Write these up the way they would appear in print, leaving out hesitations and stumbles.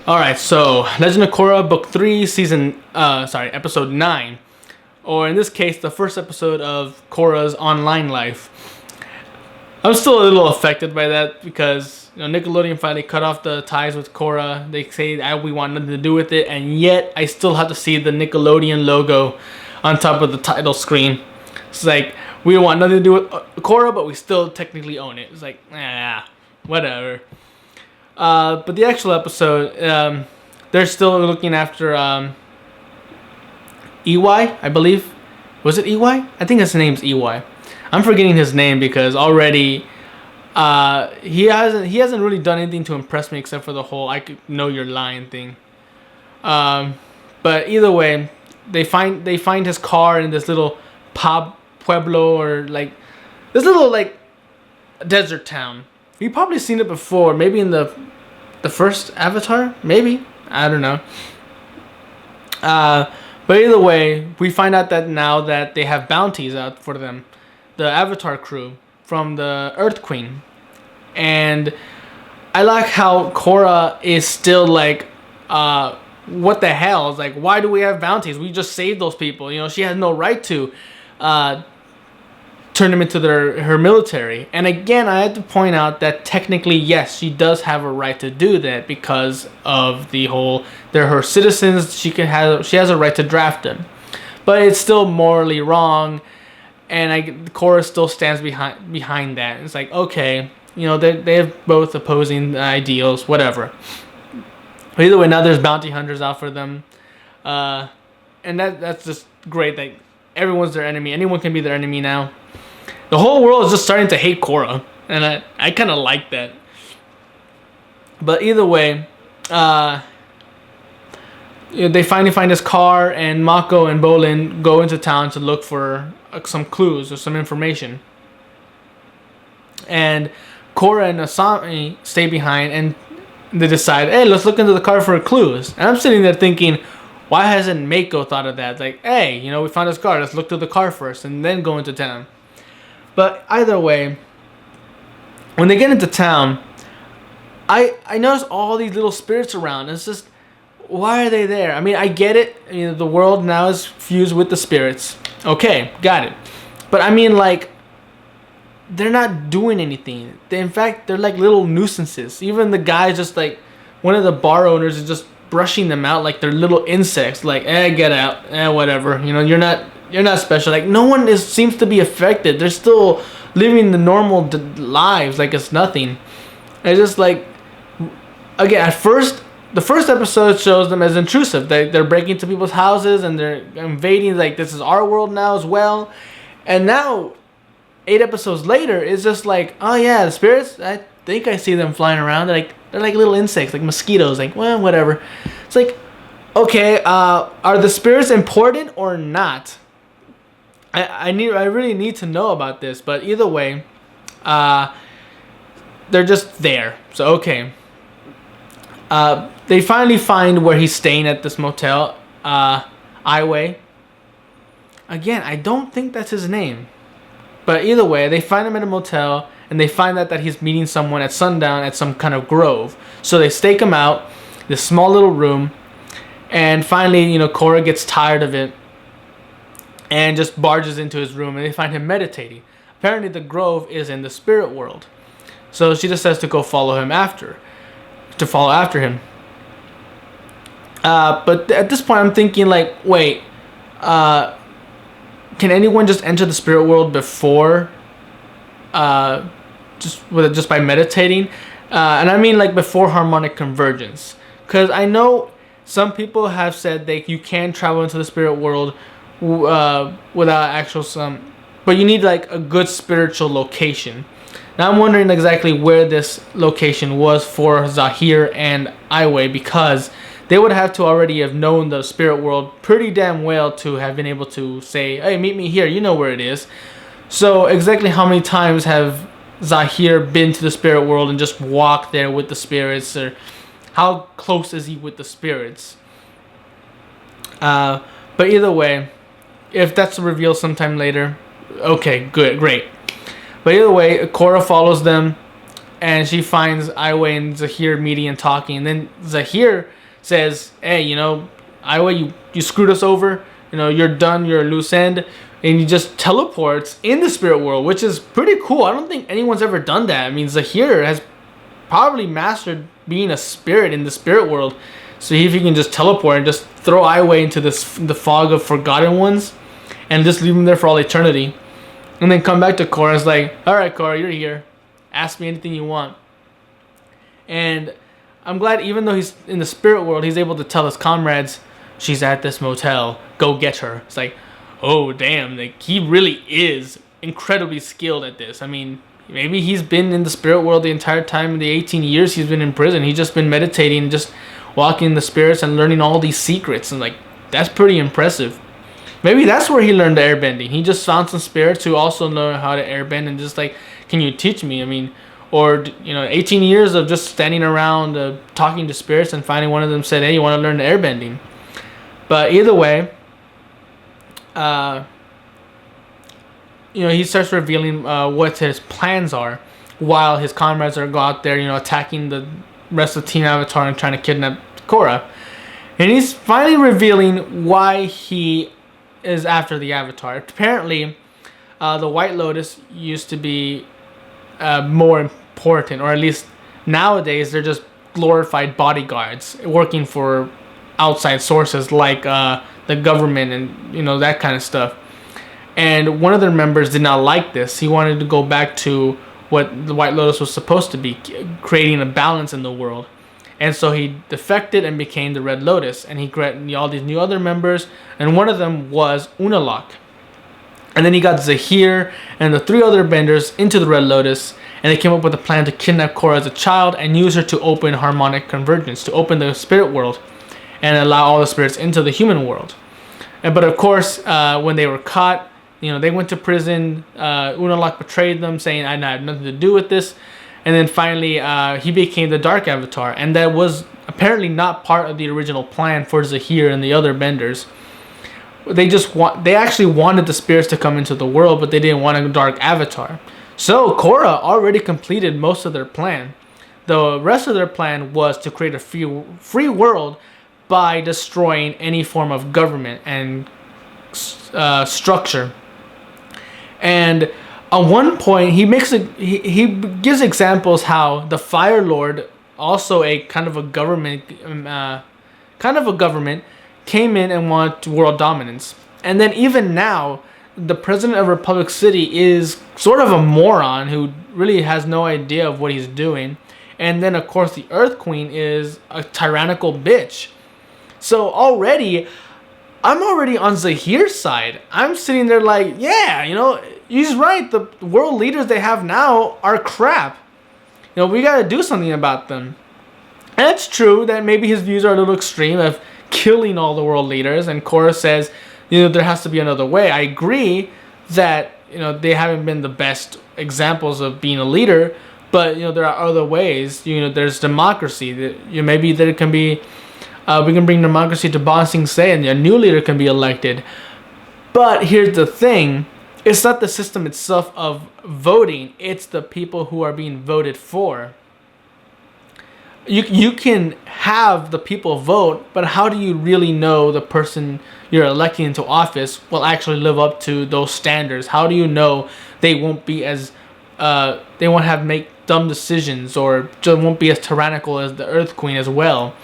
All right, so Legend of Korra, Book 3, Episode 9, or in this case, the first episode of Korra's online life. I'm still a little affected by that because Nickelodeon finally cut off the ties with Korra. They say we want nothing to do with it, and yet I still have to see the Nickelodeon logo on top of the title screen. It's like we don't want nothing to do with Korra, but we still technically own it. It's like, whatever. But the actual episode, they're still looking after EY, I believe. Was it EY? I think his name's EY. I'm forgetting his name because already he hasn't really done anything to impress me except for the whole "I could know you're lying" thing. But either way, they find his car in this little pueblo, or like this little like desert town. You've probably seen it before, maybe in the first Avatar, maybe, I don't know. But either way, we find out that now that they have bounties out for them, the Avatar crew from the Earth Queen, and I like how Korra is still like, what the hell? It's like, why do we have bounties? We just saved those people. She has no right to turn them into her military. And again, I had to point out that technically, yes, she does have a right to do that because of the whole, they're her citizens. She has a right to draft them, but it's still morally wrong. And Korra still stands behind that. It's like, okay, they have both opposing ideals, whatever. But either way, now there's bounty hunters out for them, and that's just great. That everyone's their enemy. Anyone can be their enemy now. The whole world is just starting to hate Korra, and I kind of like that. But either way, they finally find his car, and Mako and Bolin go into town to look for some clues or some information. And Korra and Asami stay behind, and they decide, hey, let's look into the car for clues. And I'm sitting there thinking, why hasn't Mako thought of that? Like, hey, we found this car, let's look through the car first and then go into town. But either way, when they get into town, I notice all these little spirits around. It's just, why are they there? I mean, I get it. The world now is fused with the spirits. Okay, got it. But I mean, like, they're not doing anything. In fact, they're like little nuisances. Even the guy, just like, one of the bar owners is just brushing them out like they're little insects. Like, get out. Whatever. You're not special. Like, no one seems to be affected. They're still living the normal lives like it's nothing. It's just like, again, the first episode shows them as intrusive. They're breaking into people's houses and they're invading. Like, this is our world now as well. And now, 8 episodes later, it's just like, oh yeah, the spirits, I think I see them flying around. They're like little insects, like mosquitoes. Like, well, whatever. It's like, okay, are the spirits important or not? I really need to know about this. But either way, they're just there. So okay. They finally find where he's staying at this motel, Iway. Again, I don't think that's his name. But either way, they find him in a motel, and they find out that he's meeting someone at sundown at some kind of grove. So they stake him out, this small little room, and finally, Korra gets tired of it and just barges into his room, and they find him meditating. Apparently, the grove is in the spirit world. So she just says to go follow after him. But at this point, I'm thinking, like, wait, can anyone just enter the spirit world before, just by meditating? And I mean, like, before harmonic convergence. Because I know some people have said that you can travel into the spirit world without actual but you need like a good spiritual location. Now I'm wondering exactly where this location was for Zahir and Iway, because they would have to already have known the spirit world pretty damn well to have been able to say, hey, meet me here, you know where it is. So exactly how many times have Zahir been to the spirit world and just walked there with the spirits, or how close is he with the spirits? But either way, if that's revealed sometime later, okay, good, great. But either way, Korra follows them, and she finds Aiwei and Zahir meeting and talking. And then Zahir says, "Hey, Aiwei, you screwed us over. You're done. You're a loose end." And he just teleports in the spirit world, which is pretty cool. I don't think anyone's ever done that. I mean, Zahir has probably mastered being a spirit in the spirit world. So if he can just teleport and just throw Aiwei into the fog of forgotten ones and just leave him there for all eternity. And then come back to Korra. It's like, all right, Korra, you're here. Ask me anything you want. And I'm glad, even though he's in the spirit world, he's able to tell his comrades, she's at this motel. Go get her. It's like, oh, damn. Like, he really is incredibly skilled at this. I mean, maybe he's been in the spirit world the entire time, in the 18 years he's been in prison. He's just been meditating, just walking in the spirits and learning all these secrets. And, like, that's pretty impressive. Maybe that's where he learned the airbending. He just found some spirits who also know how to airbend and just like, can you teach me? I mean, or 18 years of just standing around talking to spirits, and finally one of them said, hey, you want to learn the airbending? But either way, he starts revealing what his plans are while his comrades are out there, attacking the rest of Team Avatar and trying to kidnap Korra. And he's finally revealing why he is after the Avatar. Apparently, the White Lotus used to be more important, or at least nowadays they're just glorified bodyguards working for outside sources like the government and that kind of stuff. And one of their members did not like this. He wanted to go back to what the White Lotus was supposed to be, creating a balance in the world. And so he defected and became the Red Lotus, and he got all these new other members, and one of them was Unalaq. And then he got Zahir and the 3 other benders into the Red Lotus, and they came up with a plan to kidnap Korra as a child and use her to open harmonic convergence, to open the spirit world and allow all the spirits into the human world. But of course, when they were caught, they went to prison. Unalaq betrayed them, saying, I have nothing to do with this. And then finally, he became the Dark Avatar. And that was apparently not part of the original plan for Zahir and the other benders. They actually wanted the spirits to come into the world, but they didn't want a Dark Avatar. So Korra already completed most of their plan. The rest of their plan was to create a free world by destroying any form of government and structure. And at one point, he gives examples how the Fire Lord, also a kind of a government, came in and wanted world dominance. And then even now, the president of Republic City is sort of a moron who really has no idea of what he's doing. And then, of course, the Earth Queen is a tyrannical bitch. So I'm already on Zahir's side. I'm sitting there like, yeah, he's right. The world leaders they have now are crap. We got to do something about them. And it's true that maybe his views are a little extreme of killing all the world leaders. And Korra says, there has to be another way. I agree that, they haven't been the best examples of being a leader. But, there are other ways. There's democracy. Maybe there can be... we can bring democracy to Ba Sing Se, and a new leader can be elected. But here's the thing. It's not the system itself of voting. It's the people who are being voted for. You can have the people vote, but how do you really know the person you're electing into office will actually live up to those standards? How do you know they won't be as... they won't have make dumb decisions, or just won't be as tyrannical as the Earth Queen as well?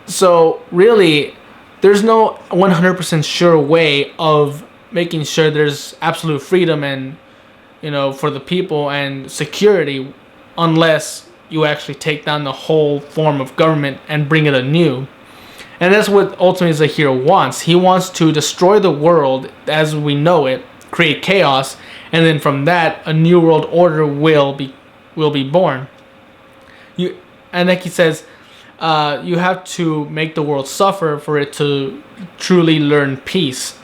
So really, there's no 100% sure way of making sure there's absolute freedom and, for the people and security, unless you actually take down the whole form of government and bring it anew. And that's what ultimately Zahir wants. He wants to destroy the world as we know it, create chaos, and then from that, a new world order will be born. And like he says, you have to make the world suffer for it to truly learn peace.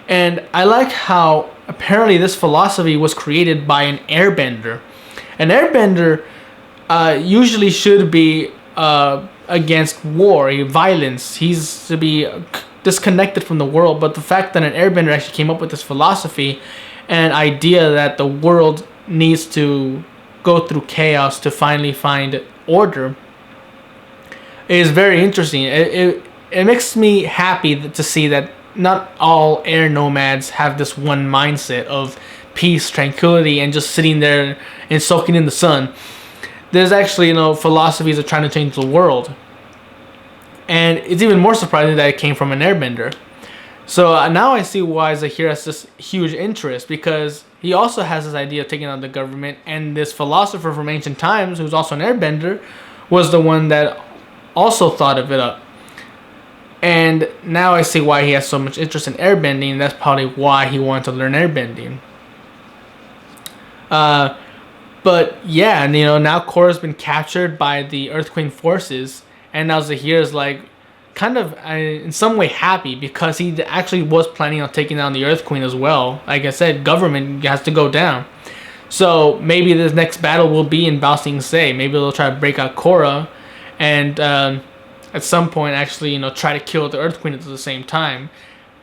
And I like how apparently this philosophy was created by an airbender. An airbender usually should be against war, violence. He's to be disconnected from the world. But the fact that an airbender actually came up with this philosophy and idea that the world needs to go through chaos to finally find order is very interesting. It makes me happy to see that not all air nomads have this one mindset of peace, tranquility, and just sitting there and soaking in the sun. There's actually, philosophies of trying to change the world. And it's even more surprising that it came from an airbender. So now I see why Zahir has this huge interest, because he also has this idea of taking on the government, and this philosopher from ancient times, who's also an airbender, was the one that also thought of it up. And now I see why he has so much interest in airbending. That's probably why he wanted to learn airbending. But yeah, now Korra's been captured by the Earth Queen forces, and now Zahir is like kind of in some way happy, because he actually was planning on taking down the Earth Queen as well. Like I said, government has to go down. So maybe this next battle will be in Bao Sing Se. Maybe they'll try to break out Korra, and at some point actually try to kill the Earth Queen at the same time.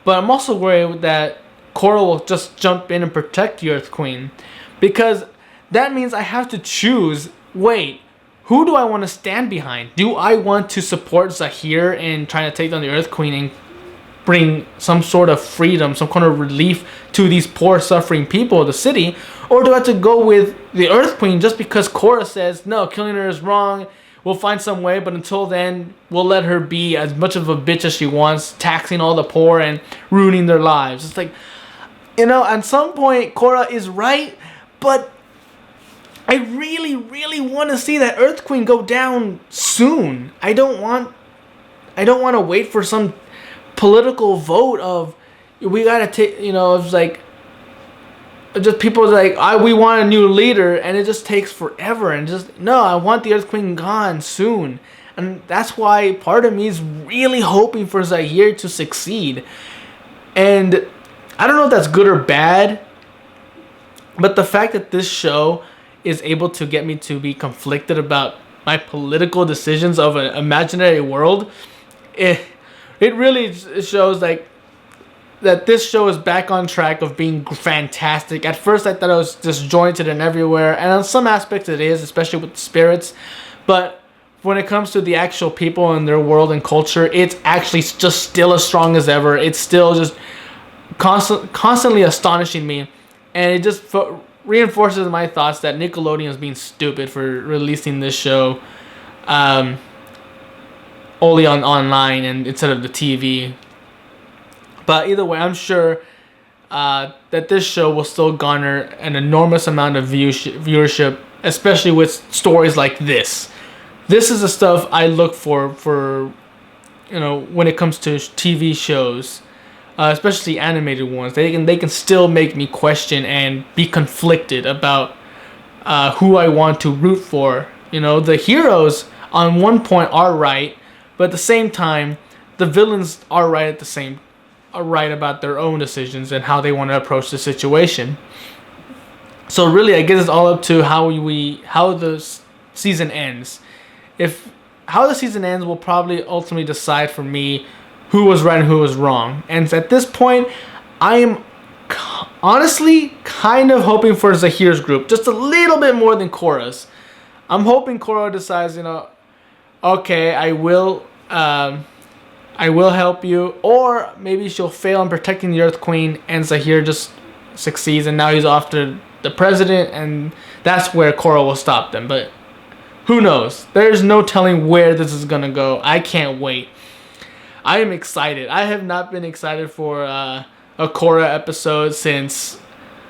But I'm also worried that Korra will just jump in and protect the Earth Queen, because that means I have to choose, wait, who do I want to stand behind? Do I want to support Zahir in trying to take down the Earth Queen and bring some sort of freedom, some kind of relief to these poor suffering people of the city? Or do I have to go with the Earth Queen just because Korra says, no, killing her is wrong, we'll find some way, but until then, we'll let her be as much of a bitch as she wants, taxing all the poor and ruining their lives. It's like, at some point, Korra is right, but I really, really want to see that Earth Queen go down soon. I don't want to wait for some political vote of, we gotta take, it's like, just people like, we want a new leader, and it just takes forever, and no, I want the Earth Queen gone soon. And that's why part of me is really hoping for Zahir to succeed. And I don't know if that's good or bad, but the fact that this show is able to get me to be conflicted about my political decisions of an imaginary world, it really shows like that this show is back on track of being fantastic. At first I thought it was disjointed and everywhere, and on some aspects it is, especially with the spirits, but when it comes to the actual people and their world and culture, it's actually just still as strong as ever. It's still just constantly astonishing me, and it just reinforces my thoughts that Nickelodeon is being stupid for releasing this show only online and instead of the TV. But either way, I'm sure that this show will still garner an enormous amount of viewership, especially with stories like this. This is the stuff I look for when it comes to TV shows. Especially animated ones. They can still make me question and be conflicted about who I want to root for. The heroes on one point are right, but at the same time, the villains are right about their own decisions and how they want to approach the situation. So really, I guess it's all up to how the season ends. How the season ends will probably ultimately decide for me who was right and who was wrong. And at this point, I am honestly kind of hoping for Zahir's group, just a little bit more than Korra's. I'm hoping Korra decides, okay, I will help you, or maybe she'll fail in protecting the Earth Queen, and Zahir just succeeds, and now he's off to the president, and that's where Korra will stop them. But who knows? There's no telling where this is gonna go. I can't wait. I am excited. I have not been excited for a Korra episode since,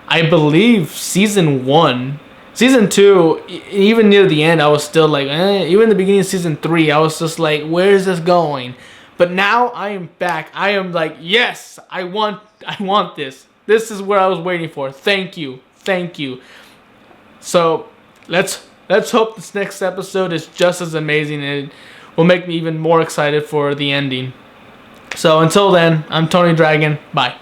I believe, season 1. Season 2, even near the end, I was still like, even the beginning of season 3, I was just like, where is this going? But now I am back. I am like, yes, I want this. This is what I was waiting for. Thank you. So let's hope this next episode is just as amazing, and it will make me even more excited for the ending. So until then, I'm Tony Dragon. Bye.